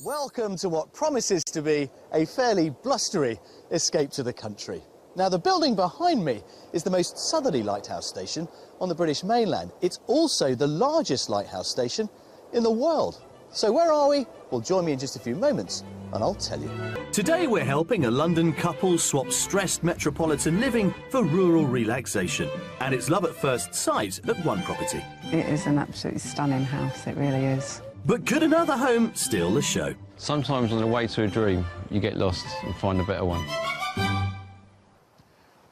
Welcome to what promises to be a fairly blustery escape to the country. Now, the building behind me is the most southerly lighthouse station on the British mainland. It's also the largest lighthouse station in the world. So where are we? Well, join me in just a few moments and I'll tell you. Today we're helping a London couple swap stressed metropolitan living for rural relaxation. And it's love at first sight at one property. It is an absolutely stunning house, it really is. But could another home steal the show? Sometimes on the way to a dream, you get lost and find a better one.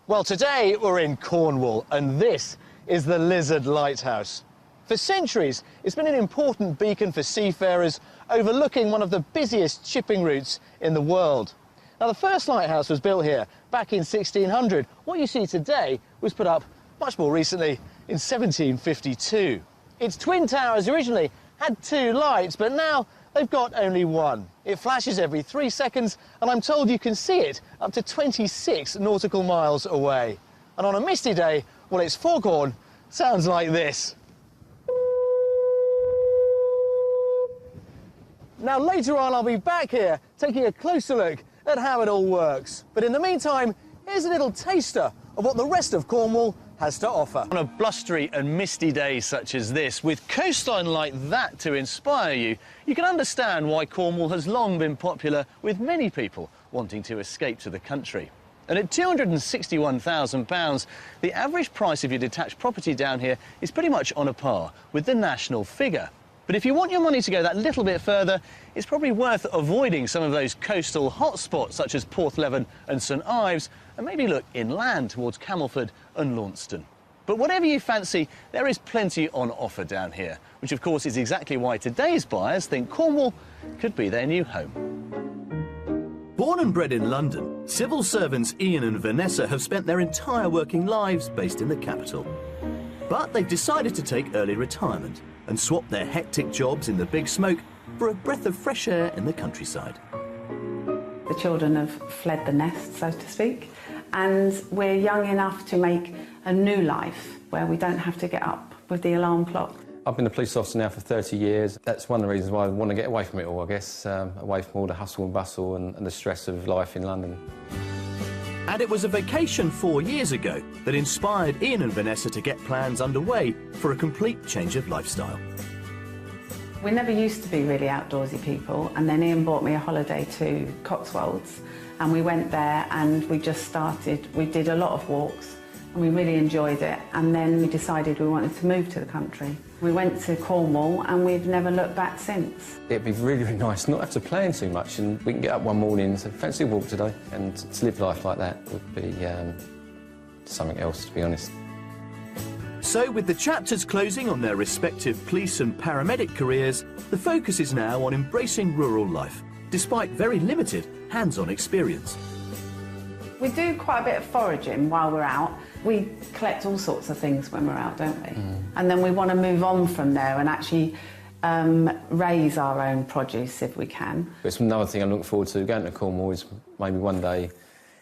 Well, today we're in Cornwall, and this is the Lizard Lighthouse. For centuries, it's been an important beacon for seafarers overlooking one of the busiest shipping routes in the world. Now, the first lighthouse was built here back in 1600. What you see today was put up much more recently in 1752. Its twin towers originally had 2 lights, but now they've got only 1. It flashes every 3 seconds, and I'm told you can see it up to 26 nautical miles away. And on a misty day, well, its foghorn sounds like this. Now, later on, I'll be back here taking a closer look at how it all works. But in the meantime, here's a little taster of what the rest of Cornwall has to offer. On a blustery and misty day such as this, with coastline like that to inspire you, you can understand why Cornwall has long been popular with many people wanting to escape to the country. And at £261,000, the average price of your detached property down here is pretty much on a par with the national figure. But if you want your money to go that little bit further, it's probably worth avoiding some of those coastal hotspots such as Porthleven and St Ives, and maybe look inland towards Camelford and Launceston. But whatever you fancy, there is plenty on offer down here, which of course is exactly why today's buyers think Cornwall could be their new home. Born and bred in London, civil servants Ian and Vanessa have spent their entire working lives based in the capital. But they've decided to take early retirement and swap their hectic jobs in the big smoke for a breath of fresh air in the countryside. The children have fled the nest, so to speak, and we're young enough to make a new life where we don't have to get up with the alarm clock. I've been a police officer now for 30 years. That's one of the reasons why I want to get away from it all, I guess, away from all the hustle and bustle and the stress of life in London. And it was a vacation 4 years ago that inspired Ian and Vanessa to get plans underway for a complete change of lifestyle. We never used to be really outdoorsy people, and then Ian bought me a holiday to Cotswolds, and we went there and we just started. We did a lot of walks and we really enjoyed it, and then we decided we wanted to move to the country. We went to Cornwall and we've never looked back since. It'd be really, really nice not to have to plan too much, and we can get up one morning and say, fancy a walk today, and to live life like that would be something else, to be honest. So, with the chapters closing on their respective police and paramedic careers, the focus is now on embracing rural life, despite very limited hands-on experience. We do quite a bit of foraging while we're out. We collect all sorts of things when we're out, don't we? And then we want to move on from there and actually raise our own produce if we can. It's another thing I'm looking forward to, going to Cornwall, is maybe one day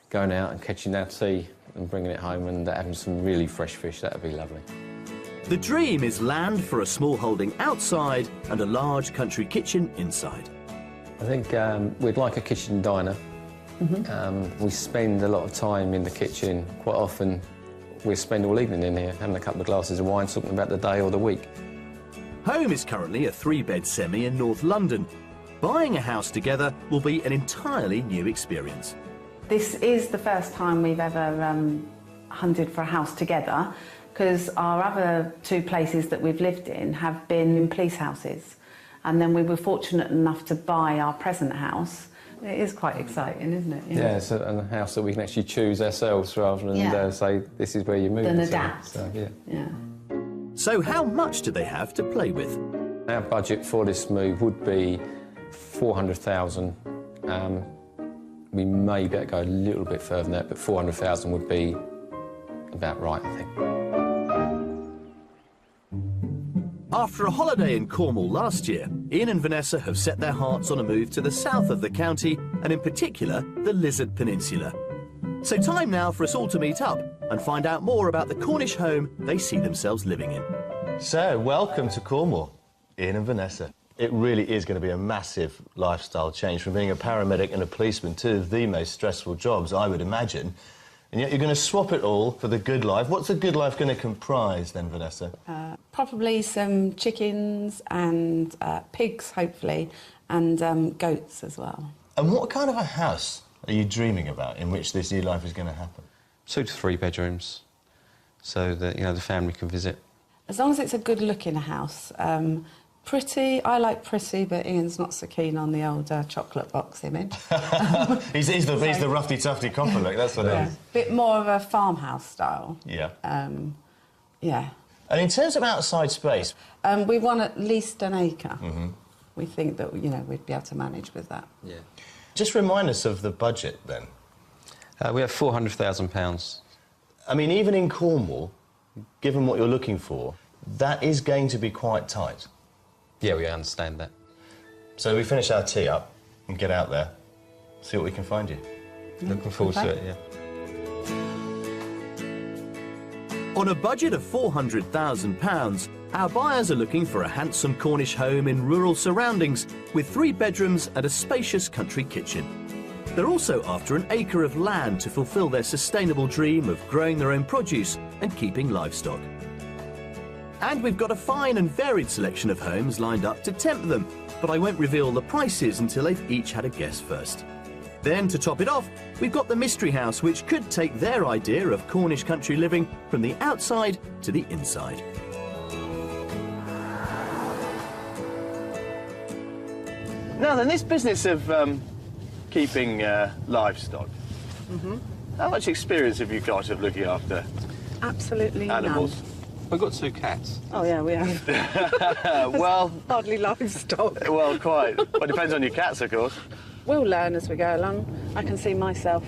going out and catching our tea and bringing it home and having some really fresh fish. That would be lovely. The dream is land for a small holding outside and a large country kitchen inside. I think we'd like a kitchen diner. We spend a lot of time in the kitchen. Quite often we spend all evening in here having a couple of glasses of wine, talking about the day or the week. Home is currently a 3-bed semi in North London. Buying a house together will be an entirely new experience. This is the first time we've ever hunted for a house together, because our other 2 places that we've lived in have been police houses, and then we were fortunate enough to buy our present house. It is quite exciting, isn't it? Yeah, it's a house that we can actually choose ourselves rather than say this is where you're moving. Then adapt. So, yeah. So how much do they have to play with? Our budget for this move would be $400,000. We may be able to go a little bit further than that, but $400,000 would be about right, I think. After a holiday in Cornwall last year, Ian and Vanessa have set their hearts on a move to the south of the county, and in particular, the Lizard Peninsula. So time now for us all to meet up and find out more about the Cornish home they see themselves living in. So, welcome to Cornwall, Ian and Vanessa. It really is going to be a massive lifestyle change from being a paramedic and a policeman, two of the most stressful jobs, I would imagine. And yet you're going to swap it all for the good life. What's the good life going to comprise then, Vanessa? Probably some chickens and pigs, hopefully, and goats as well. And what kind of a house are you dreaming about in which this new life is going to happen? 2 to 3 bedrooms, so that, you know, the family can visit. As long as it's a good-looking house. Pretty, I like pretty, but Ian's not so keen on the old chocolate box image. he's the roughy-tufty copper look, that's what it is. Bit more of a farmhouse style. Yeah. Yeah. And in terms of outside space? We want at least an acre. We think that, you know, we'd be able to manage with that. Yeah. Just remind us of the budget, then. We have £400,000. I mean, even in Cornwall, given what you're looking for, that is going to be quite tight. Yeah, we understand that. So we finish our tea up and get out there, see what we can find you. Looking forward to it, yeah. On a budget of £400,000, our buyers are looking for a handsome Cornish home in rural surroundings with 3 bedrooms and a spacious country kitchen. They're also after an acre of land to fulfil their sustainable dream of growing their own produce and keeping livestock. And we've got a fine and varied selection of homes lined up to tempt them, but I won't reveal the prices until they've each had a guess first. Then, to top it off, we've got the mystery house, which could take their idea of Cornish country living from the outside to the inside. Now then, this business of keeping livestock, how much experience have you got of looking after Absolutely animals? none. We've got 2 cats. Oh, yeah, we have. Well, Hardly livestock. well, quite. Well, it depends on your cats, of course. We'll learn as we go along. I can see myself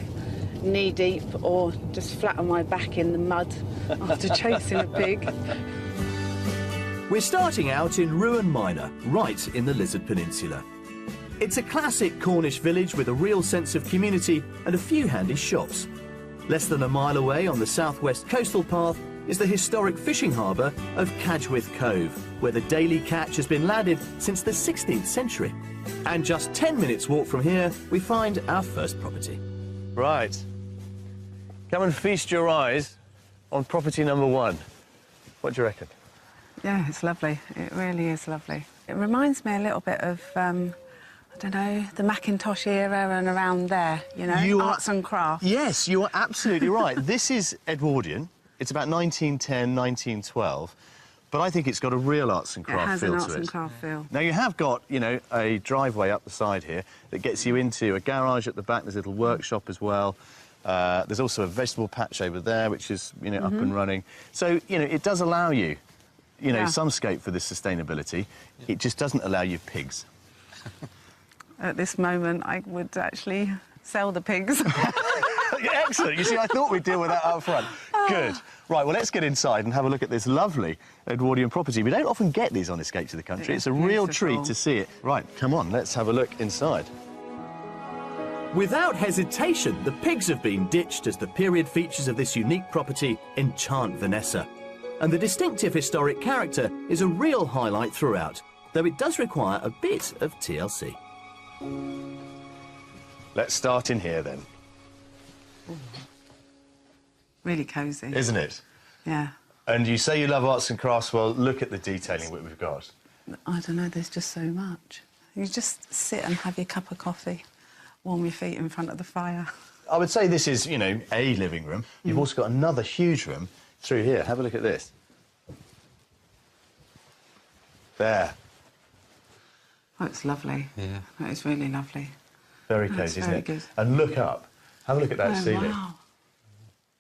knee-deep or just flat on my back in the mud after chasing a pig. We're starting out in Ruan Minor, right in the Lizard Peninsula. It's a classic Cornish village with a real sense of community and a few handy shops. Less than a mile away on the southwest coastal path is the historic fishing harbour of Cadgwith Cove, where the daily catch has been landed since the 16th century. And just 10 minutes walk from here, we find our first property. Right. Come and feast your eyes on property number 1. What do you reckon? Yeah, it's lovely. It really is lovely. It reminds me a little bit of, I don't know, the Macintosh era and around there, you know, arts and crafts. Yes, you are absolutely right. This is Edwardian. It's about 1910, 1912. But I think it's got a real arts and craft feel to it. It has an arts and craft feel. Now, you have got, you know, a driveway up the side here that gets you into a garage at the back. There's a little workshop as well. There's also a vegetable patch over there, which is, you know, up and running. So, you know, it does allow you, you know, some scope for this sustainability. It just doesn't allow you pigs. At this moment, I would actually sell the pigs. Excellent. You see, I thought we'd deal with that up front. Good. Right, well, let's get inside and have a look at this lovely Edwardian property. We don't often get these on Escape to the Country. It's a real treat to see it. Right, come on, let's have a look inside. Without hesitation, the pigs have been ditched as the period features of this unique property enchant Vanessa. And the distinctive historic character is a real highlight throughout, though it does require a bit of TLC. Let's start in here, then. Really cosy. Isn't it? Yeah. And you say you love arts and crafts, well, look at the detailing that we've got. I don't know, there's just so much. You just sit and have your cup of coffee, warm your feet in front of the fire. I would say this is, you know, a living room. You've also got another huge room through here. Have a look at this. There. Oh, it's lovely. Yeah. That is really lovely. Very cosy, isn't very it? good. And look up. Have a look at that Oh, ceiling. wow.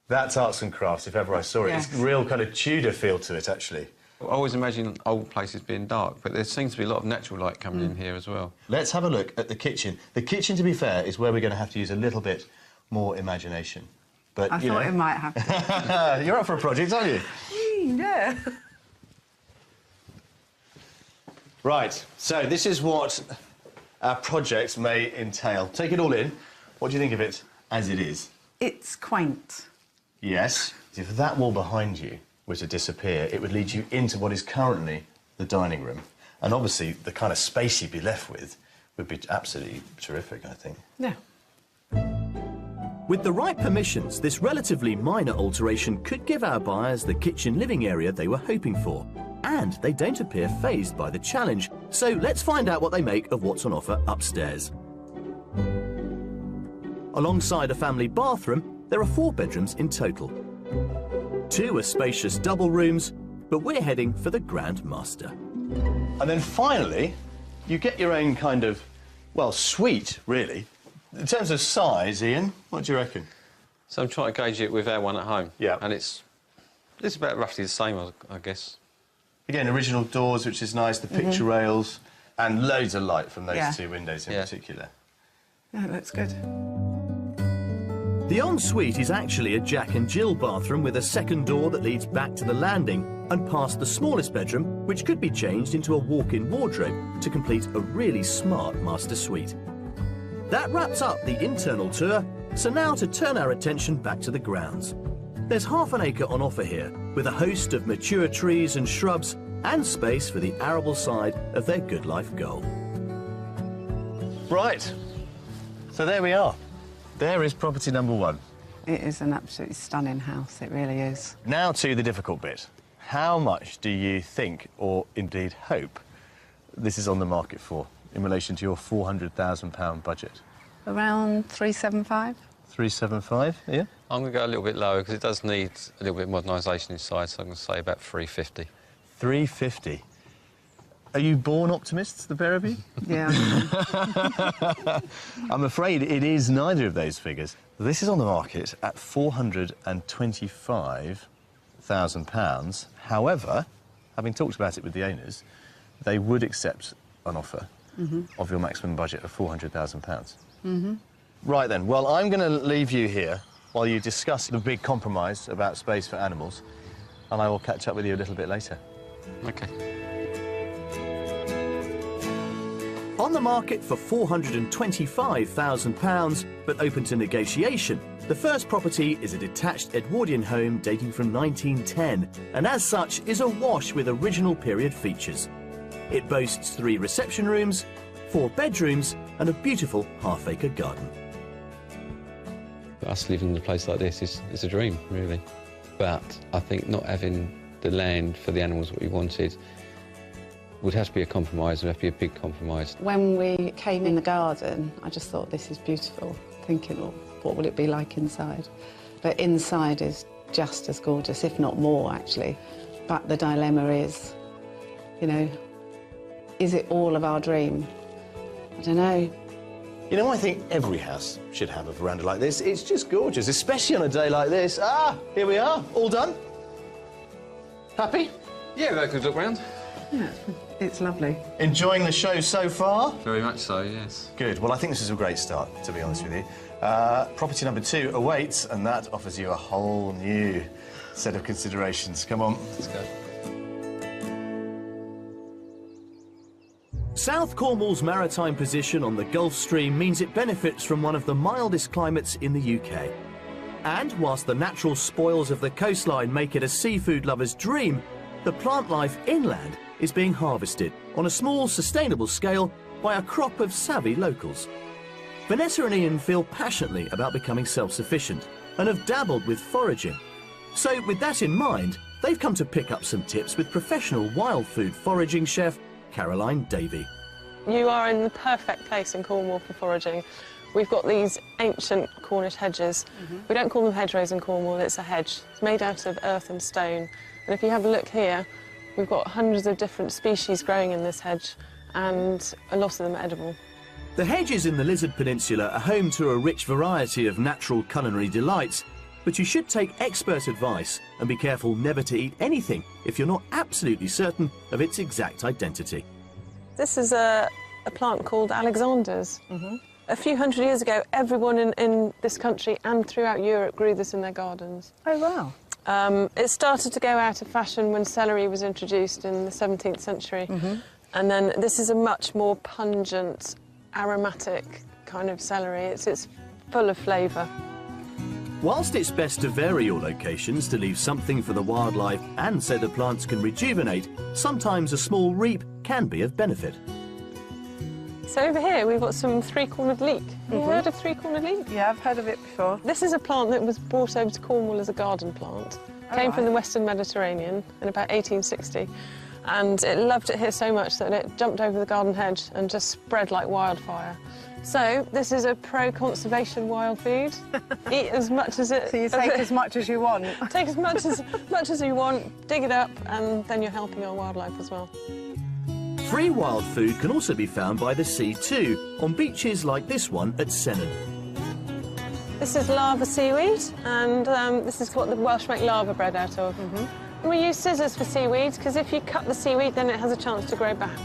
That's arts and crafts, if ever I saw it. Yes. It's a real kind of Tudor feel to it, actually. I always imagine old places being dark, but there seems to be a lot of natural light coming in here as well. Let's have a look at the kitchen. The kitchen, to be fair, is where we're going to have to use a little bit more imagination. But, I thought it might have to. You're up for a project, aren't you? Yeah. Right, so this is what our project may entail. Take it all in. What do you think of it as it is? It's quaint. Yes. If that wall behind you were to disappear, it would lead you into what is currently the dining room. And obviously, the kind of space you'd be left with would be absolutely terrific, I think. Yeah. With the right permissions, this relatively minor alteration could give our buyers the kitchen living area they were hoping for. And they don't appear fazed by the challenge. So let's find out what they make of what's on offer upstairs. Alongside a family bathroom, there are 4 bedrooms in total. 2 are spacious double rooms, but we're heading for the Grand Master. And then finally, you get your own kind of, well, suite, really. In terms of size, Ian, what do you reckon? So I'm trying to gauge it with our one at home. Yeah. And it's about roughly the same, I guess. Again, original doors, which is nice, the picture rails, and loads of light from those 2 windows in particular. Yeah, it looks good. The ensuite is actually a Jack and Jill bathroom with a second door that leads back to the landing and past the smallest bedroom, which could be changed into a walk-in wardrobe to complete a really smart master suite. That wraps up the internal tour, so now to turn our attention back to the grounds. There's half an acre on offer here, with a host of mature trees and shrubs and space for the arable side of their good life goal. Right, so there we are. There is property number 1. It is an absolutely stunning house, it really is. Now to the difficult bit. How much do you think, or indeed hope, this is on the market for in relation to your £400,000 budget? Around 375. 375, yeah? I'm going to go a little bit lower because it does need a little bit of modernisation inside, so I'm going to say about 350. 350. Are you born optimists, the pair of you? Yeah. I'm afraid it is neither of those figures. This is on the market at £425,000. However, having talked about it with the owners, they would accept an offer of your maximum budget of £400,000. Right then, well, I'm going to leave you here while you discuss the big compromise about space for animals, and I will catch up with you a little bit later. OK. On the market for £425,000, but open to negotiation, the first property is a detached Edwardian home dating from 1910, and as such is awash with original period features. It boasts 3 reception rooms, 4 bedrooms, and a beautiful half-acre garden. Us living in a place like this is a dream, really. But I think not having the land for the animals that we wanted would have to be a compromise, would have to be a big compromise. When we came in the garden, I just thought this is beautiful, thinking, oh, what will it be like inside? But inside is just as gorgeous, if not more, actually. But the dilemma is, you know, is it all of our dream? I don't know. You know, I think every house should have a veranda like this. It's just gorgeous, especially on a day like this. Ah, here we are, all done. Happy? Yeah, we had a good look round. Yeah, it's lovely. Enjoying the show so far? Very much so, yes. Good. Well, I think this is a great start, to be honest with you. Property number 2 awaits, and that offers you a whole new set of considerations. Come on. Let's go. South Cornwall's maritime position on the Gulf Stream means it benefits from one of the mildest climates in the UK. And whilst the natural spoils of the coastline make it a seafood lover's dream, the plant life inland is being harvested on a small, sustainable scale by a crop of savvy locals. Vanessa and Ian feel passionately about becoming self-sufficient and have dabbled with foraging. So with that in mind, they've come to pick up some tips with professional wild food foraging chef Caroline Davey. You are in the perfect place in Cornwall for foraging. We've got these ancient Cornish hedges. We don't call them hedgerows in Cornwall, it's a hedge. It's made out of earth and stone. And if you have a look here, we've got hundreds of different species growing in this hedge, and a lot of them are edible. The hedges in the Lizard Peninsula are home to a rich variety of natural culinary delights, but you should take expert advice and be careful never to eat anything if you're not absolutely certain of its exact identity. This is a plant called Alexander's. A few hundred years ago, everyone in this country and throughout Europe grew this in their gardens. Oh, wow. It started to go out of fashion when celery was introduced in the 17th century. And then this is a much more pungent, aromatic kind of celery. It's full of flavour. Whilst it's best to vary your locations to leave something for the wildlife and so the plants can rejuvenate, sometimes a small reap can be of benefit. So over here we've got some three-cornered leek. Have you heard of three-cornered leek? Yeah, I've heard of it before. This is a plant that was brought over to Cornwall as a garden plant. Came from the Western Mediterranean in about 1860. And it loved it here so much that it jumped over the garden hedge and just spread like wildfire. So this is a pro-conservation wild food. Eat as much as it... So you take as much as you want. Take as much as you want, dig it up, and then you're helping our wildlife as well. Free wild food can also be found by the sea too, on beaches like this one at Sennan. This is lava seaweed, and this is what the Welsh make lava bread out of. We use scissors for seaweed, because if you cut the seaweed, then it has a chance to grow back.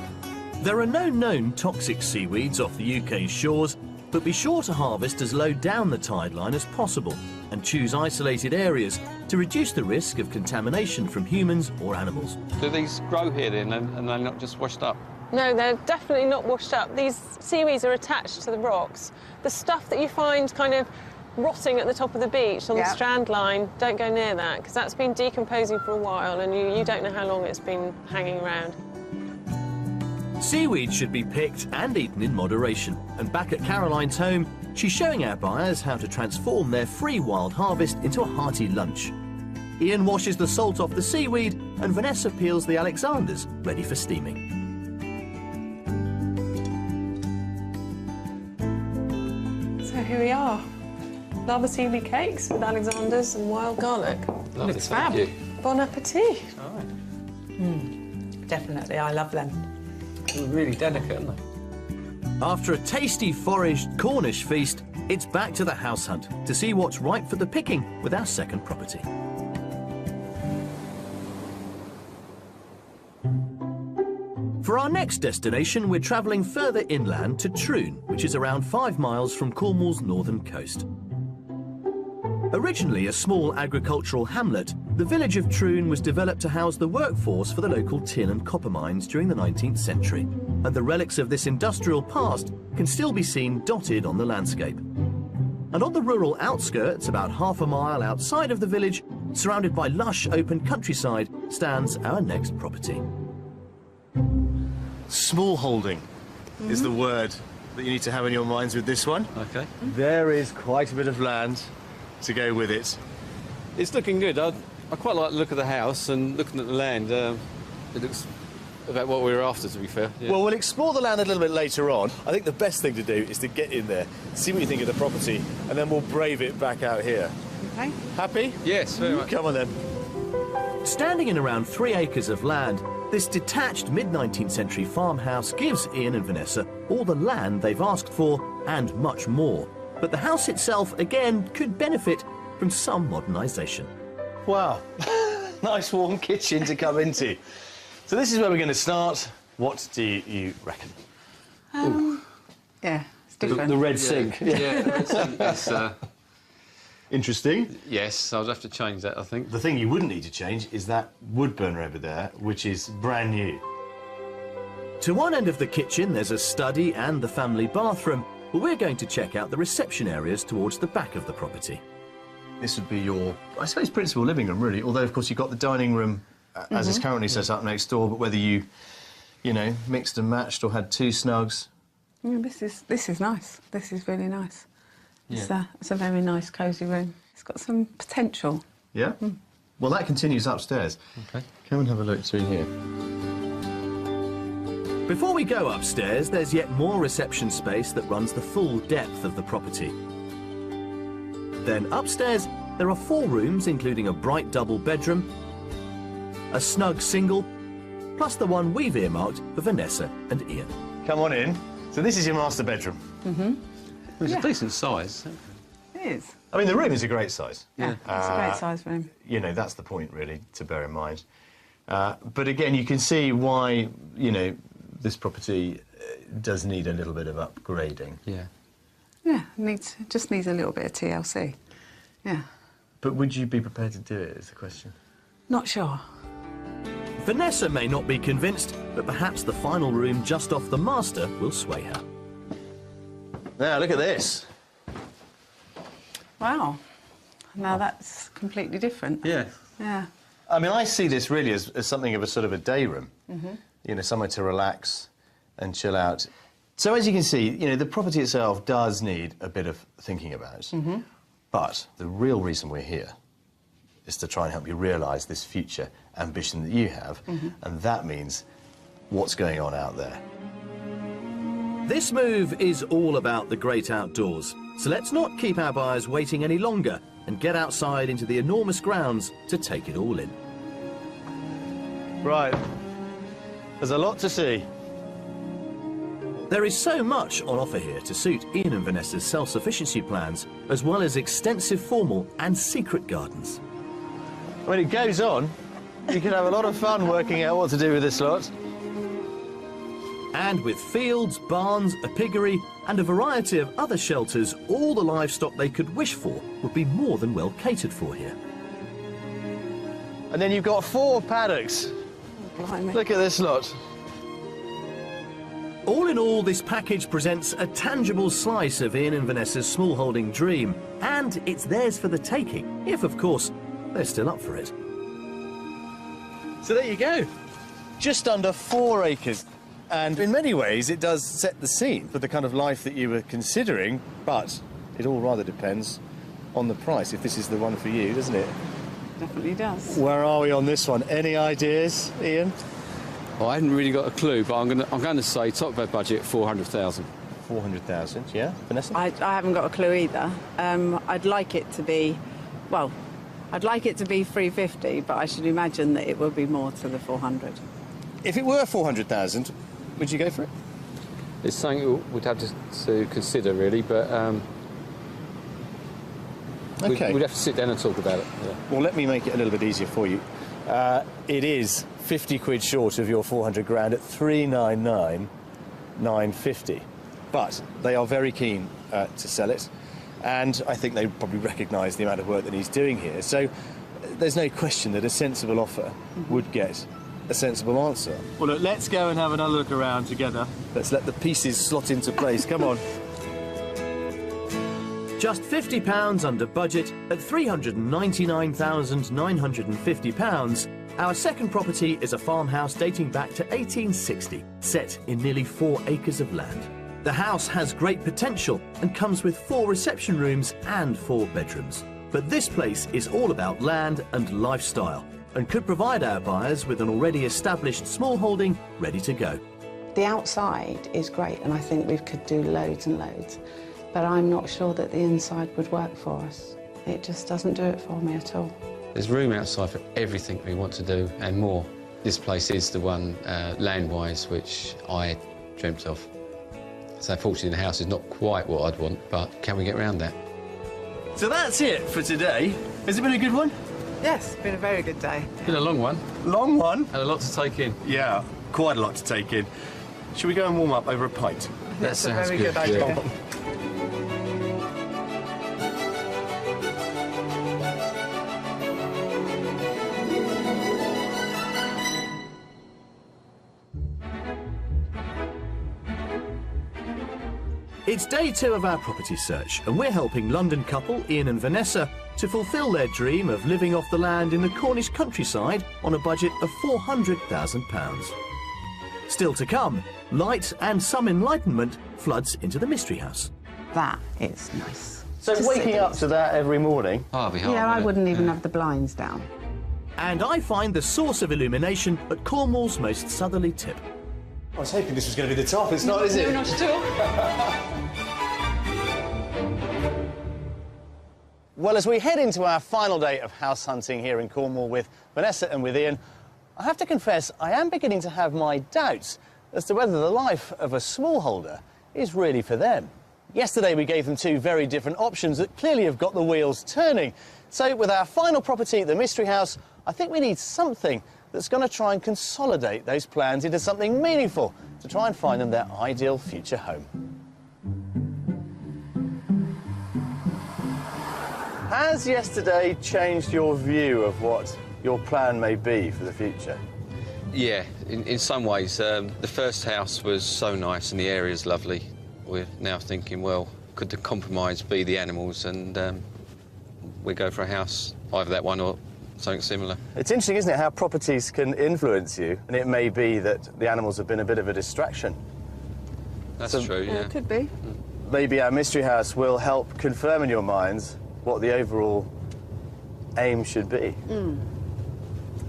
There are no known toxic seaweeds off the UK's shores, but be sure to harvest as low down the tide line as possible and choose isolated areas to reduce the risk of contamination from humans or animals. Do these grow here then and they're not just washed up? No, they're definitely not washed up. These seaweeds are attached to the rocks. The stuff that you find kind of rotting at the top of the beach on the strand line, don't go near that, because that's been decomposing for a while and you don't know how long it's been hanging around. Seaweed should be picked and eaten in moderation. And back at Caroline's home, she's showing our buyers how to transform their free wild harvest into a hearty lunch. Ian washes the salt off the seaweed and Vanessa peels the Alexanders, ready for steaming. So here we are. Lava seaweed cakes with Alexanders and wild garlic. Lovely, Looks fab. thank you. Bon appetit. All right. Definitely, I love them. They're really delicate, aren't they? After a tasty foraged Cornish feast, it's back to the house hunt to see what's ripe for the picking with our second property. For our next destination, we're travelling further inland to Troon, which is around 5 miles from Cornwall's northern coast. Originally a small agricultural hamlet, the village of Troon was developed to house the workforce for the local tin and copper mines during the 19th century, and the relics of this industrial past can still be seen dotted on the landscape. And on the rural outskirts, about half a mile outside of the village, surrounded by lush open countryside, stands our next property. Small holding is the word that you need to have in your minds with this one. OK. There is quite a bit of land to go with it. It's looking good. I quite like the look of the house and looking at the land. It looks about what we were after, to be fair. Yeah. Well, we'll explore the land a little bit later on. I think the best thing to do is to get in there, see what you think of the property, and then we'll brave it back out here. Okay. Happy? Yes, very much. Come on then. Standing in around 3 acres of land, this detached mid-19th century farmhouse gives Ian and Vanessa all the land they've asked for and much more. But the house itself, again, could benefit from some modernisation. Wow. Nice warm kitchen to come into. So this is where we're going to start. What do you reckon? Yeah, it's different. The red sink. Yeah, the red sink is, Interesting. yes, I'll have to change that, I think. The thing you wouldn't need to change is that wood burner over there, which is brand new. To one end of the kitchen, there's a study and the family bathroom, but we're going to check out the reception areas towards the back of the property. This would be your, I suppose, principal living room, really. Although, of course, you've got the dining room as it's currently set up next door, but whether you know, mixed and matched or had two snugs. This is nice. This is really nice. Yeah. It's a very nice, cosy room. It's got some potential. Yeah? Well, that continues upstairs. OK. Come and have a look through here. Before we go upstairs, there's yet more reception space that runs the full depth of the property. Then upstairs, there are 4 rooms, including a bright double bedroom, a snug single, plus the one we've earmarked for Vanessa and Ian. Come on in. So this is your master bedroom. It's a decent size. It is. I mean, the room is a great size. Yeah, it's a great size room. You know, that's the point, really, to bear in mind. But again, you can see why, you know, this property does need a little bit of upgrading. Yeah. Yeah, just needs a little bit of TLC. Yeah. But would you be prepared to do it, is the question? Not sure. Vanessa may not be convinced, but perhaps the final room just off the master will sway her. Now, look at this. Wow. Now that's completely different. Yeah. Yeah. I mean, I see this really as something of a sort of a day room. you know, somewhere to relax and chill out. So as you can see, you know, the property itself does need a bit of thinking about. But the real reason we're here is to try and help you realise this future ambition that you have, and that means what's going on out there. This move is all about the great outdoors, so let's not keep our buyers waiting any longer and get outside into the enormous grounds to take it all in. Right, there's a lot to see. There is so much on offer here to suit Ian and Vanessa's self-sufficiency plans, as well as extensive formal and secret gardens. When it goes on, you can have a lot of fun working out what to do with this lot. And with fields, barns, a piggery and a variety of other shelters, all the livestock they could wish for would be more than well catered for here. And then you've got 4 paddocks. Blimey. Look at this lot. All in all, this package presents a tangible slice of Ian and Vanessa's smallholding dream, and it's theirs for the taking, if, of course, they're still up for it. So there you go. Just under 4 acres. And in many ways, it does set the scene for the kind of life that you were considering, but it all rather depends on the price, if this is the one for you, doesn't it? Definitely does. Where are we on this one? Any ideas, Ian? Well, I haven't really got a clue, but I'm going to say top of our budget 400,000. 400,000, yeah? Vanessa? I haven't got a clue either. I'd like it to be, well, I'd like it to be 350, but I should imagine that it will be more to the 400. If it were 400,000, would you go for it? It's something we'd have to consider, really, but OK. we'd have to sit down and talk about it. Yeah. Well, let me make it a little bit easier for you. It is 50 quid short of your 400 grand at 399,950. But they are very keen to sell it, and I think they probably recognise the amount of work that he's doing here. So there's no question that a sensible offer would get a sensible answer. Well, look, let's go and have another look around together. Let's let the pieces slot into place. Come on. Just £50 under budget at £399,950, our second property is a farmhouse dating back to 1860, set in nearly 4 acres of land. The house has great potential and comes with 4 reception rooms and 4 bedrooms. But this place is all about land and lifestyle, and could provide our buyers with an already established smallholding ready to go. The outside is great, and I think we could do loads and loads, but I'm not sure that the inside would work for us. It just doesn't do it for me at all. There's room outside for everything we want to do and more. This place is the one, land-wise, which I dreamt of. So unfortunately the house is not quite what I'd want, but can we get around that? So that's it for today. Has it been a good one? Yes, it's been a very good day. Been a long one. Long one? Had a lot to take in. Yeah, quite a lot to take in. Should we go and warm up over a pint? That's a sounds very good, good idea. yeah. It's day 2 of our property search, and we're helping London couple Ian and Vanessa to fulfil their dream of living off the land in the Cornish countryside on a budget of £400,000. Still to come, light and some enlightenment floods into the mystery house. That is nice. So To waking sit up to that every morning. Oh, it'd be hard, Yeah, I wouldn't it? wouldn't even have the blinds down. And I find the source of illumination at Cornwall's most southerly tip. I was hoping this was going to be the top. It's not, is it? No, not at all. Well, as we head into our final day of house hunting here in Cornwall with Vanessa and with Ian, I have to confess I am beginning to have my doubts as to whether the life of a smallholder is really for them. Yesterday we gave them 2 very different options that clearly have got the wheels turning. So with our final property, the Mystery House, I think we need something that's going to try and consolidate those plans into something meaningful to try and find them their ideal future home. Has yesterday changed your view of what your plan may be for the future? Yeah, in some ways. The first house was so nice and the area's lovely. We're now thinking, well, could the compromise be the animals? And we go for a house, either that one or something similar. It's interesting, isn't it, how properties can influence you, and it may be that the animals have been a bit of a distraction. That's true, yeah. It could be. Maybe our mystery house will help confirm in your minds what the overall aim should be.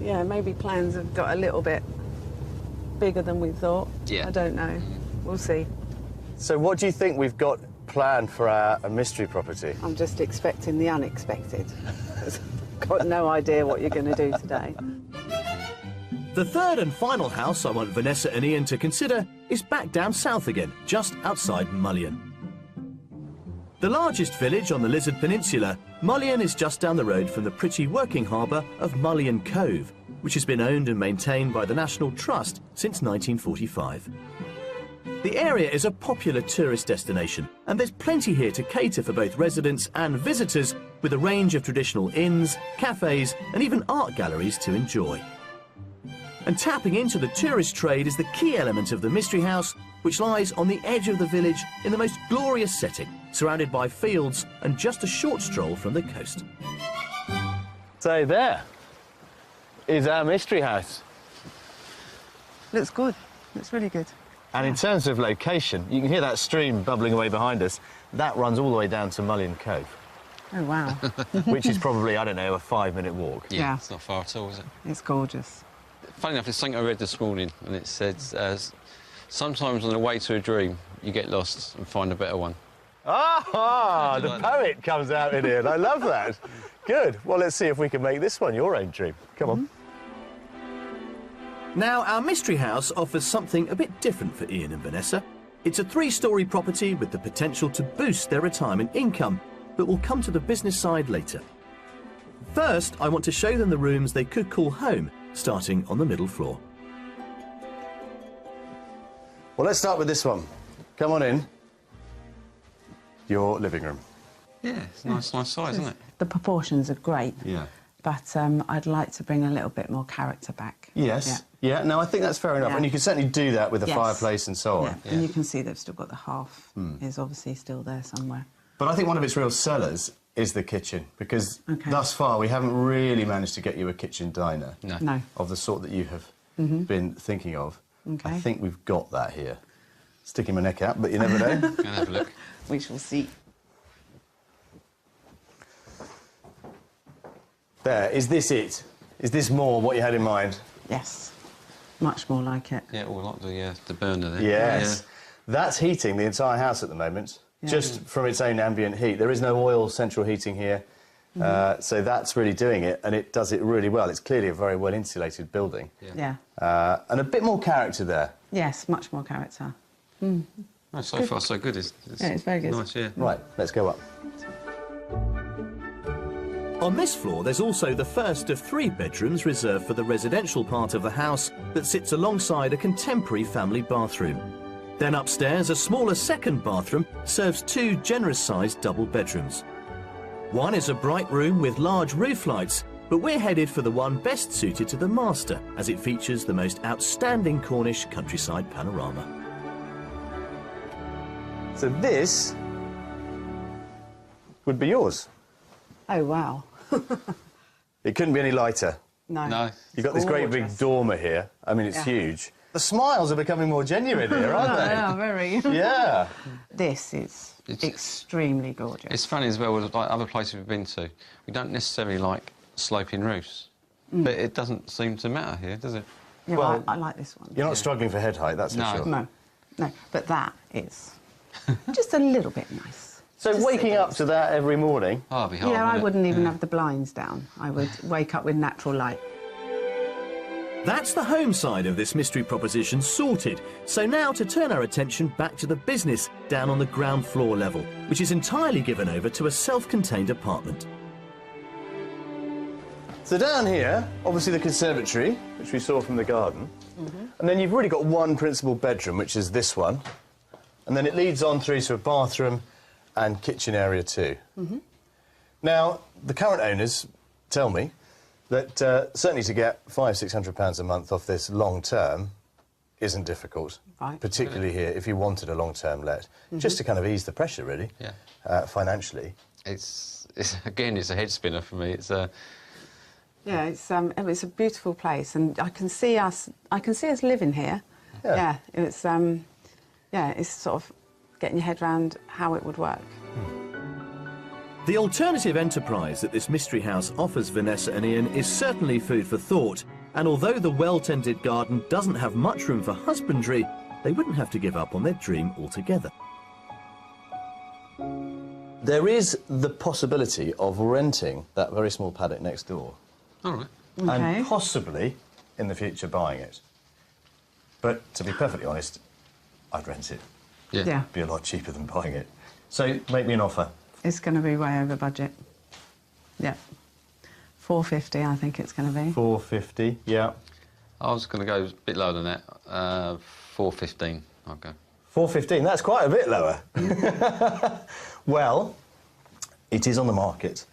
Yeah, maybe plans have got a little bit bigger than we thought. Yeah. I don't know. We'll see. So what do you think we've got planned for our mystery property? I'm just expecting the unexpected. Got no idea what you're going to do today. The third and final house I want Vanessa and Ian to consider is back down south again, just outside Mullion. The largest village on the Lizard Peninsula, Mullion is just down the road from the pretty working harbour of Mullion Cove, which has been owned and maintained by the National Trust since 1945. The area is a popular tourist destination, and there's plenty here to cater for both residents and visitors, with a range of traditional inns, cafes, and even art galleries to enjoy. And tapping into the tourist trade is the key element of the Mystery House, which lies on the edge of the village in the most glorious setting, surrounded by fields and just a short stroll from the coast. So there is our mystery house. Looks good. Looks really good. And in terms of location, you can hear that stream bubbling away behind us. That runs all the way down to Mullion Cove, Oh, wow. which is probably, I don't know, a 5-minute walk. Yeah. It's not far at all, is it? It's gorgeous. Funny enough, it's something I read this morning, and it says, sometimes on the way to a dream, you get lost and find a better one. Ah, the poet comes out in here, and I love that. Good. Well, let's see if we can make this one your own dream. Come on. Now, our Mystery House offers something a bit different for Ian and Vanessa. It's a 3-storey property with the potential to boost their retirement income, but we'll come to the business side later. First, I want to show them the rooms they could call home, starting on the middle floor. Well, let's start with this one. Come on in. Your living room. Yeah, it's nice size, isn't it? The proportions are great. Yeah. But I'd like to bring a little bit more character back. Yes. Yeah, no, I think that's fair enough. Yeah. And you can certainly do that with the Yes. fireplace and so on. Yeah. And you can see they've still got the half is obviously still there somewhere. But I think one of its real sellers is the kitchen, because Okay. thus far we haven't really managed to get you a kitchen diner No. of the sort that you have been thinking of. Okay. I think we've got that here. Sticking my neck out, but you never know. Go and have a look. We shall see. There, is this it? Is this more what you had in mind? Yes. Much more like it. Yeah, all like the burner there. Yes. That's heating the entire house at the moment, just from its own ambient heat. There is no oil central heating here, so that's really doing it, and it does it really well. It's clearly a very well-insulated building. Yeah. And a bit more character there. Yes, much more character. Yeah. Oh, so far, so good. It's very good. Nice, yeah. Right, let's go up. On this floor, there's also the first of 3 bedrooms reserved for the residential part of the house that sits alongside a contemporary family bathroom. Then upstairs, a smaller second bathroom serves 2 generous-sized double bedrooms. One is a bright room with large roof lights, but we're headed for the one best suited to the master, as it features the most outstanding Cornish countryside panorama. So this would be yours. Oh, wow. It couldn't be any lighter. No. No. You've got this great big Gorgeous. dormer here. I mean, it's Yeah. huge. The smiles are becoming more genuine here, aren't they? Yeah, very. Yeah. This is It's- extremely gorgeous. It's funny as well, with like other places we've been to, we don't necessarily like sloping roofs. But it doesn't seem to matter here, does it? Yeah, well, well, I like this one. You're not struggling for head height, that's for No. sure. No, no, but that is just a little bit nice. So Just waking sit up to that every morning, Oh, it'd be hard, Yeah, I wouldn't it? wouldn't even have the blinds down. I would wake up with natural light. That's the home side of this mystery proposition sorted. So now to turn our attention back to the business down on the ground floor level, which is entirely given over to a self-contained apartment. so down here, obviously the conservatory, which we saw from the garden, and then you've really got one principal bedroom, which is this one, and then it leads on through to a bathroom and kitchen area too. Now, the current owners tell me that certainly to get £500–600 a month off this long term isn't difficult, Right. particularly here if you wanted a long-term let, just to kind of ease the pressure, really, Yeah. financially. It's again, it's a head spinner for me. It's Yeah, it's a beautiful place, and I can see us living here. Yeah. It's sort of getting your head around how it would work. The alternative enterprise that this mystery house offers Vanessa and Ian is certainly food for thought, and although the well-tended garden doesn't have much room for husbandry, they wouldn't have to give up on their dream altogether. There is the possibility of renting that very small paddock next door. All right. And possibly, in the future, buying it. But, to be perfectly honest, I'd rent it. Yeah. It'd be a lot cheaper than buying it. So, make me an offer. It's going to be way over budget. Yeah. 450, I think it's going to be. 450, yeah. I was going to go a bit lower than that. 415, I'll go. 415, that's quite a bit lower. Well, it is on the market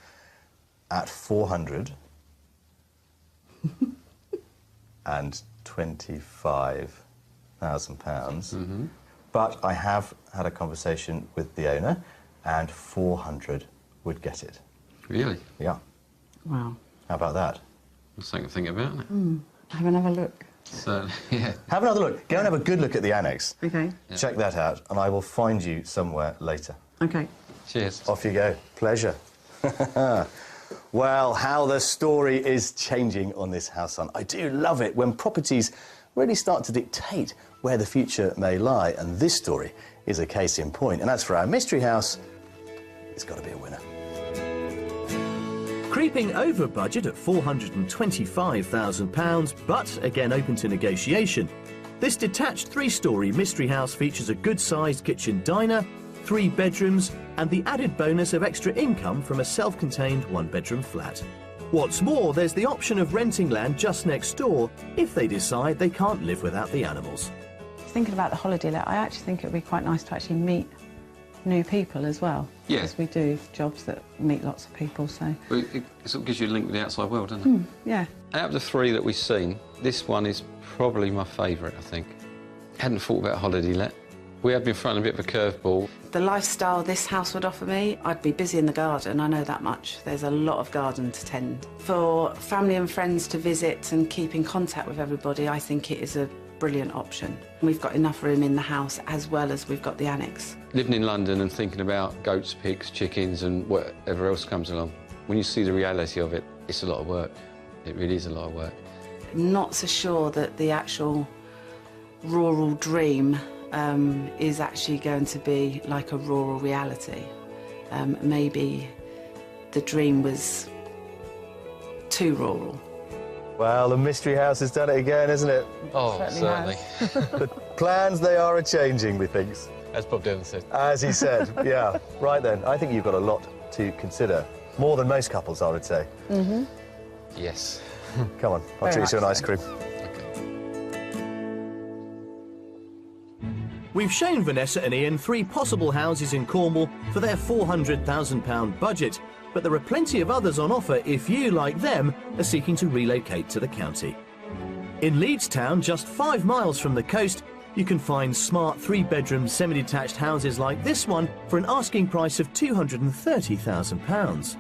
at £425,000. But I have had a conversation with the owner, and 400 would get it. Really? Yeah. Wow. How about that? That's something to think about, isn't it? Have another look. Certainly, yeah. Have another look. Go and have a good look at the annex. Okay. Check that out, and I will find you somewhere later. Okay. Cheers. Off you go. Pleasure. Well, how the story is changing on this house hunt. I do love it when properties really start to dictate where the future may lie, and this story is a case in point. And as for our mystery house, it's got to be a winner. Creeping over budget at £425,000, but again open to negotiation. This detached three-storey mystery house features a good-sized kitchen diner, 3 bedrooms, and the added bonus of extra income from a self-contained one-bedroom flat. What's more, there's the option of renting land just next door if they decide they can't live without the animals. Thinking about the holiday let, I actually think it would be quite nice to actually meet new people as well. Yeah. Because we do jobs that meet lots of people, so... Well, it sort of gives you a link with the outside world, doesn't it? Yeah. Out of the 3 that we've seen, this one is probably my favourite, I think. Hadn't thought about holiday let. We have been throwing a bit of a curveball. The lifestyle this house would offer me, I'd be busy in the garden, I know that much. There's a lot of garden to tend. For family and friends to visit and keep in contact with everybody, I think it is a brilliant option. We've got enough room in the house as well as we've got the annex. Living in London and thinking about goats, pigs, chickens and whatever else comes along, when you see the reality of it, it's a lot of work. It really is a lot of work. Not so sure that the actual rural dream is actually going to be like a rural reality. Maybe the dream was too rural. Well, the mystery house has done it again, isn't it? Oh, certainly. The plans, they are a-changing, methinks. As Bob Dylan said. As he said, yeah. Right then, I think you've got a lot to consider. More than most couples, I would say. Yes. Come on, I'll treat you to an ice cream. We've shown Vanessa and Ian 3 possible houses in Cornwall for their £400,000 budget, but there are plenty of others on offer if you, like them, are seeking to relocate to the county. In Leeds town, just 5 miles from the coast, you can find smart 3-bedroom semi-detached houses like this one for an asking price of £230,000.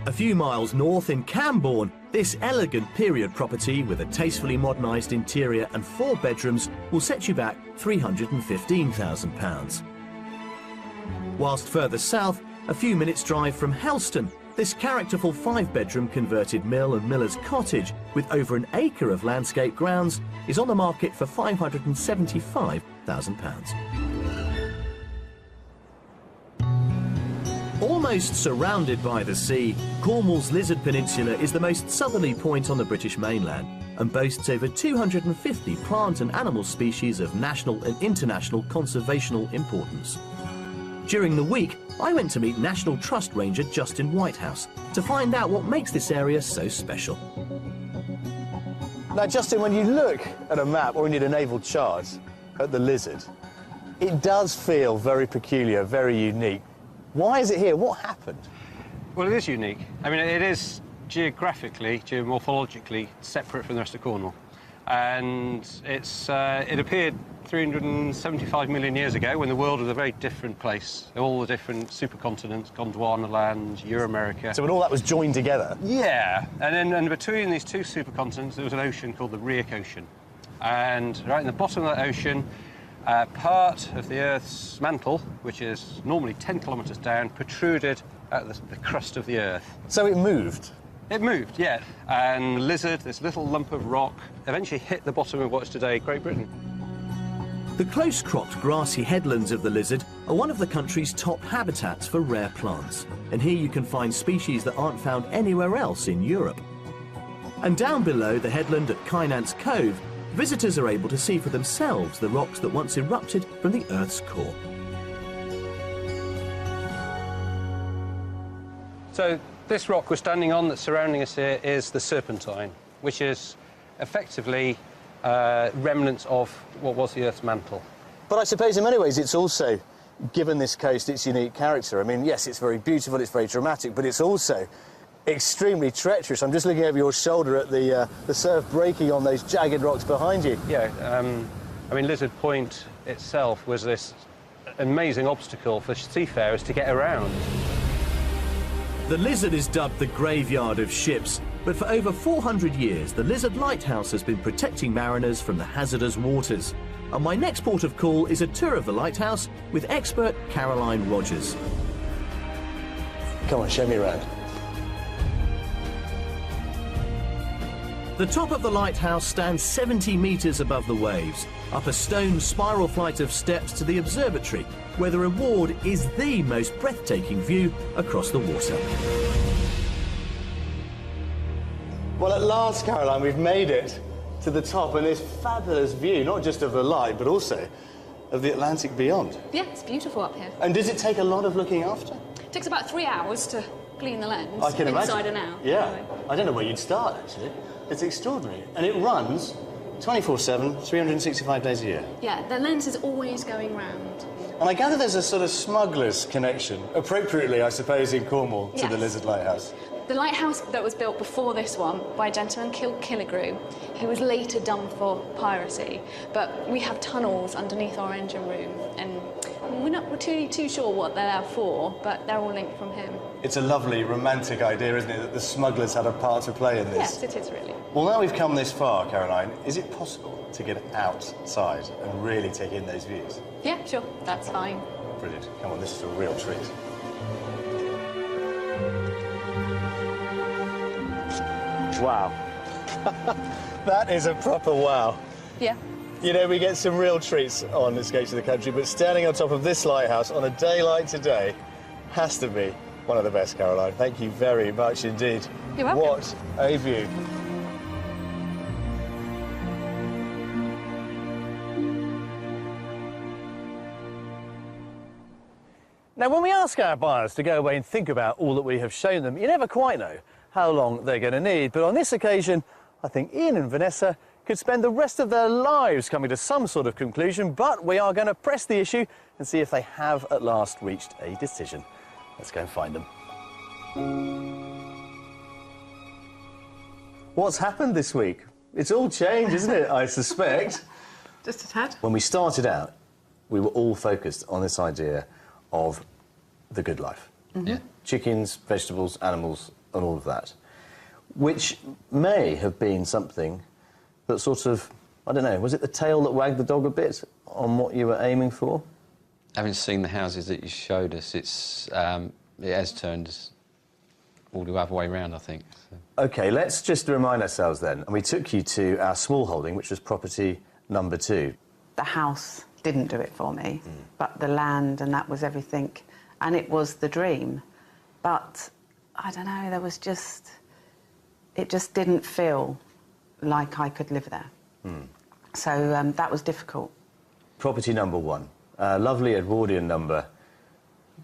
A few miles north in Camborne, this elegant period property with a tastefully modernised interior and 4 bedrooms will set you back £315,000. Whilst further south, a few minutes' drive from Helston, this characterful 5-bedroom converted mill and miller's cottage with over an acre of landscape grounds is on the market for £575,000. Almost surrounded by the sea, Cornwall's Lizard Peninsula is the most southerly point on the British mainland and boasts over 250 plant and animal species of national and international conservational importance. During the week, I went to meet National Trust Ranger Justin Whitehouse to find out what makes this area so special. Now, Justin, when you look at a map or indeed a naval chart at the lizard, it does feel very peculiar, very unique. Why is it here? What happened? Well, it is unique. I mean, it is geographically, geomorphologically separate from the rest of Cornwall. And it appeared 375 million years ago, when the world was a very different place. All the different supercontinents, Gondwana land, Euramerica. So when all that was joined together? Yeah, and between these two supercontinents, there was an ocean called the Rheic Ocean. And right in the bottom of that ocean, part of the Earth's mantle, which is normally 10 kilometres down, protruded out of the crust of the Earth. So it moved? It moved, yeah. And the lizard, this little lump of rock, eventually hit the bottom of what's today Great Britain. The close-cropped grassy headlands of the lizard are one of the country's top habitats for rare plants. And here you can find species that aren't found anywhere else in Europe. And down below the headland at Kynance Cove, visitors are able to see for themselves the rocks that once erupted from the Earth's core. So this rock we're standing on that's surrounding us here is the Serpentine, which is effectively remnants of what was the Earth's mantle. But I suppose in many ways it's also given this coast its unique character. I mean, yes, it's very beautiful, it's very dramatic, but it's also extremely treacherous. I'm just looking over your shoulder at the surf breaking on those jagged rocks behind you. Yeah, I mean, Lizard Point itself was this amazing obstacle for seafarers to get around. The Lizard is dubbed the graveyard of ships, but for over 400 years, the Lizard Lighthouse has been protecting mariners from the hazardous waters. And my next port of call is a tour of the lighthouse with expert Caroline Rogers. Come on, show me around. The top of the lighthouse stands 70 metres above the waves, up a stone spiral flight of steps to the observatory, where the reward is the most breathtaking view across the water. Well, at last, Caroline, we've made it to the top, and this fabulous view, not just of the light, but also of the Atlantic beyond. Yeah, it's beautiful up here. And does it take a lot of looking after? It takes about 3 hours to clean the lens, I can inside imagine. and out. Yeah. Anyway. I don't know where you'd start, actually. It's extraordinary. And it runs 24/7, 365 days a year. Yeah, the lens is always going round. And I gather there's a sort of smuggler's connection, appropriately, I suppose, in Cornwall, to the Yes. Lizard Lighthouse. The lighthouse that was built before this one by a gentleman called Killigrew, who was later done for piracy. But we have tunnels underneath our engine room, and we're not too sure what they're there for, but they're all linked from him. It's a lovely, romantic idea, isn't it, that the smugglers had a part to play in this? Yes, it is really. Well, now we've come this far, Caroline, is it possible to get outside and really take in those views? Yeah, sure, that's fine. Brilliant. Come on, this is a real treat. Wow. That is a proper wow. Yeah. You know, we get some real treats on Escape to the Country, but standing on top of this lighthouse on a day like today has to be one of the best, Caroline. Thank you very much indeed. You're welcome. What a view. Now, when we ask our buyers to go away and think about all that we have shown them, you never quite know how long they're going to need. But on this occasion, I think Ian and Vanessa could spend the rest of their lives coming to some sort of conclusion, but we are going to press the issue and see if they have at last reached a decision. Let's go and find them. What's happened this week? It's all changed, isn't it, I suspect? Just a tad. When we started out, we were all focused on this idea of the good life. Yeah. Chickens, vegetables, animals, and all of that, which may have been something that sort of, I don't know, was it the tail that wagged the dog a bit on what you were aiming for? Having seen the houses that you showed us, it has turned us all the other way round, I think. So. OK, let's just remind ourselves then. And we took you to our small holding, which was property number 2. The house didn't do it for me, but the land, and that was everything. And it was the dream. But, I don't know, there was just... It just didn't feel like I could live there. So that was difficult. Property number 1, a lovely Edwardian number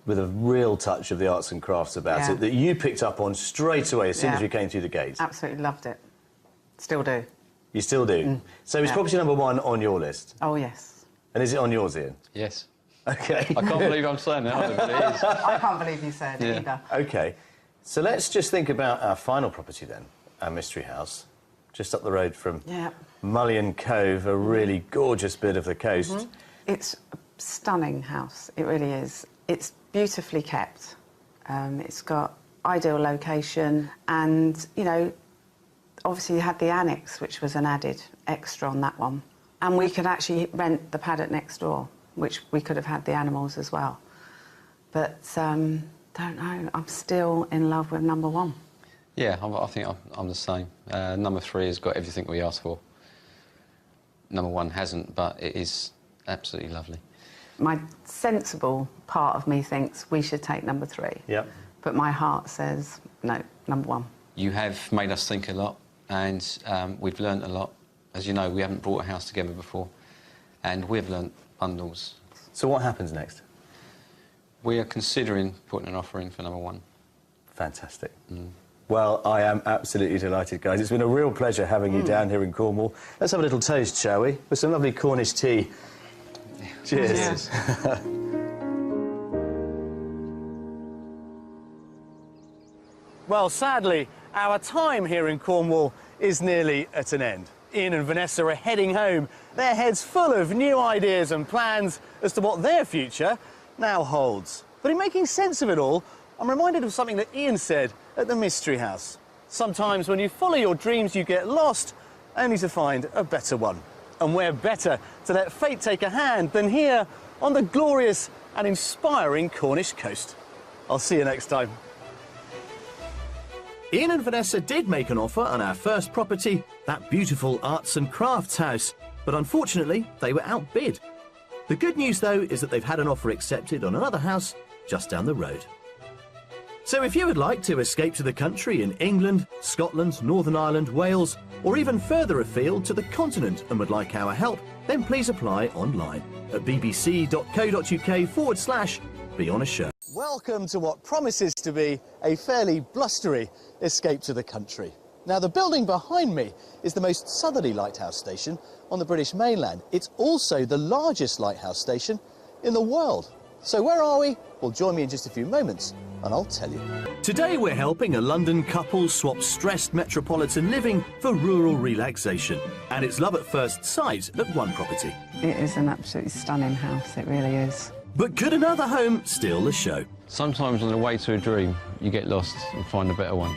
with a real touch of the arts and crafts about it that you picked up on straight away as soon as we came through the gate. Absolutely loved it. Still do. You still do? So is property number 1 on your list? Oh, yes. And is it on yours, Ian? Yes. OK. I can't believe I'm saying that, but it is. I can't believe you said it either. OK. So let's just think about our final property then, our mystery house, just up the road from Mullion Cove, a really gorgeous bit of the coast. It's a stunning house, it really is. It's beautifully kept. It's got ideal location and, you know, obviously you had the annex, which was an added extra on that one. And we could actually rent the paddock next door, which we could have had the animals as well. But, don't know, I'm still in love with number 1. Yeah, I think I'm the same. Number 3 has got everything we asked for. Number 1 hasn't, but it is absolutely lovely. My sensible part of me thinks we should take number 3. Yep. But my heart says, no, number 1. You have made us think a lot, and we've learnt a lot. As you know, we haven't brought a house together before, and we've learnt bundles. So what happens next? We are considering putting an offer in for number 1. Fantastic. Well, I am absolutely delighted, guys. It's been a real pleasure having you down here in Cornwall. Let's have a little toast, shall we? With some lovely Cornish tea. Cheers. Well, sadly, our time here in Cornwall is nearly at an end. Ian and Vanessa are heading home, their heads full of new ideas and plans as to what their future now holds. But in making sense of it all, I'm reminded of something that Ian said at the Mystery House. Sometimes when you follow your dreams, you get lost, only to find a better one. And where better to let fate take a hand than here on the glorious and inspiring Cornish coast. I'll see you next time. Ian and Vanessa did make an offer on our first property, that beautiful arts and crafts house, but unfortunately they were outbid. The good news though is that they've had an offer accepted on another house just down the road. So if you would like to escape to the country in England, Scotland, Northern Ireland, Wales, or even further afield to the continent and would like our help, then please apply online at bbc.co.uk/be on a show. Welcome to what promises to be a fairly blustery escape to the country. Now, the building behind me is the most southerly lighthouse station on the British mainland. It's also the largest lighthouse station in the world. So where are we? Well, join me in just a few moments and I'll tell you. Today we're helping a London couple swap stressed metropolitan living for rural relaxation. And it's love at first sight at one property. It is an absolutely stunning house, it really is. But could another home steal the show? Sometimes on the way to a dream, you get lost and find a better one.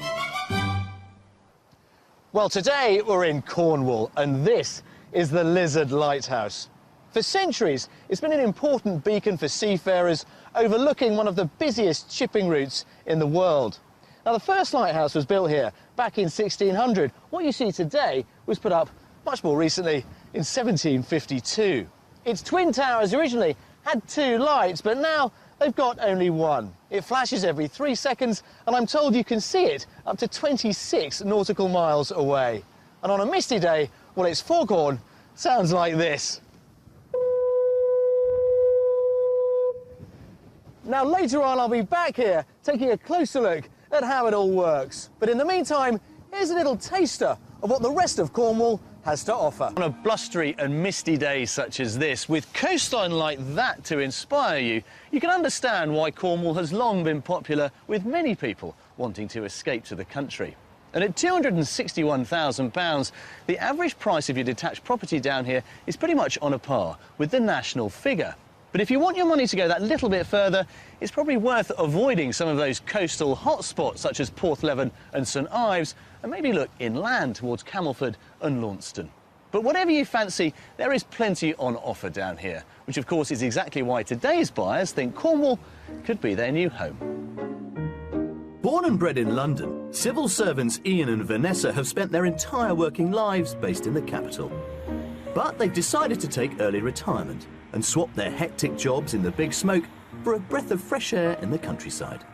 Well, today we're in Cornwall and this is the Lizard Lighthouse. For centuries, it's been an important beacon for seafarers overlooking one of the busiest shipping routes in the world. Now, the first lighthouse was built here back in 1600. What you see today was put up much more recently in 1752. Its twin towers originally had 2 lights, but now they've got only 1. It flashes every 3 seconds, and I'm told you can see it up to 26 nautical miles away. And on a misty day, well, its foghorn sounds like this. Now, later on, I'll be back here taking a closer look at how it all works. But in the meantime, here's a little taster of what the rest of Cornwall has to offer. On a blustery and misty day such as this, with coastline like that to inspire you, you can understand why Cornwall has long been popular with many people wanting to escape to the country. And at £261,000, the average price of your detached property down here is pretty much on a par with the national figure. But if you want your money to go that little bit further, it's probably worth avoiding some of those coastal hotspots such as Porthleven and St Ives, and maybe look inland towards Camelford and Launceston. But whatever you fancy, there is plenty on offer down here, which of course is exactly why today's buyers think Cornwall could be their new home. Born and bred in London, civil servants Ian and Vanessa have spent their entire working lives based in the capital. But they've decided to take early retirement and swap their hectic jobs in the big smoke for a breath of fresh air in the countryside.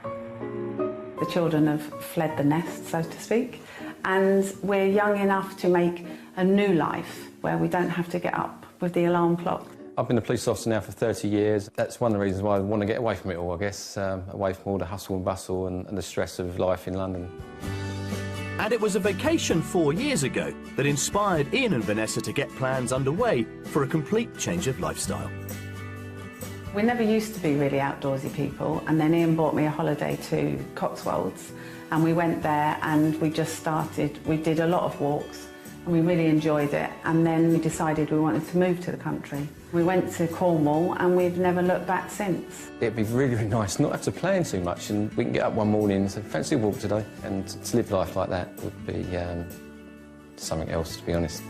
The children have fled the nest, so to speak, and we're young enough to make a new life where we don't have to get up with the alarm clock. I've been a police officer now for 30 years. That's one of the reasons why I want to get away from it all, I guess, away from all the hustle and bustle and the stress of life in London. And it was a vacation 4 years ago that inspired Ian and Vanessa to get plans underway for a complete change of lifestyle. We never used to be really outdoorsy people, and then Ian bought me a holiday to Cotswolds, and we went there and we just started. We did a lot of walks, and we really enjoyed it. And then we decided we wanted to move to the country. We went to Cornwall and we've never looked back since. It'd be really, really nice not to have to plan too much, and we can get up one morning and say, fancy a walk today, and to live life like that would be something else, to be honest.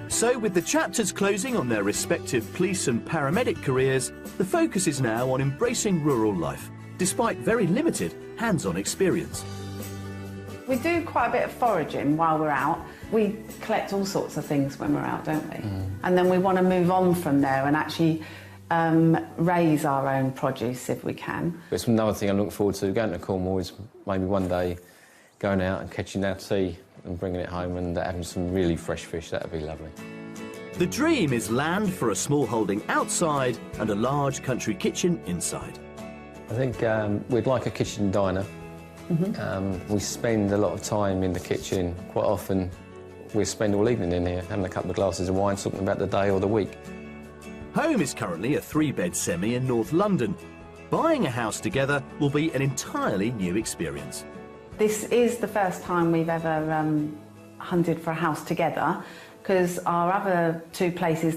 So, with the chapters closing on their respective police and paramedic careers, the focus is now on embracing rural life, despite very limited hands-on experience. We do quite a bit of foraging while we're out. We collect all sorts of things when we're out, don't we? And then we want to move on from there and actually raise our own produce if we can. It's another thing I'm looking forward to, going to Cornwall, is maybe one day going out and catching our tea and bringing it home and having some really fresh fish. That would be lovely. The dream is land for a small holding outside and a large country kitchen inside. I think we'd like a kitchen diner. We spend a lot of time in the kitchen. Quite often we spend all evening in here having a couple of glasses of wine, talking about the day or the week. Home is currently a 3-bed semi in North London. Buying a house together will be an entirely new experience. This is the first time we've ever hunted for a house together, because our other two places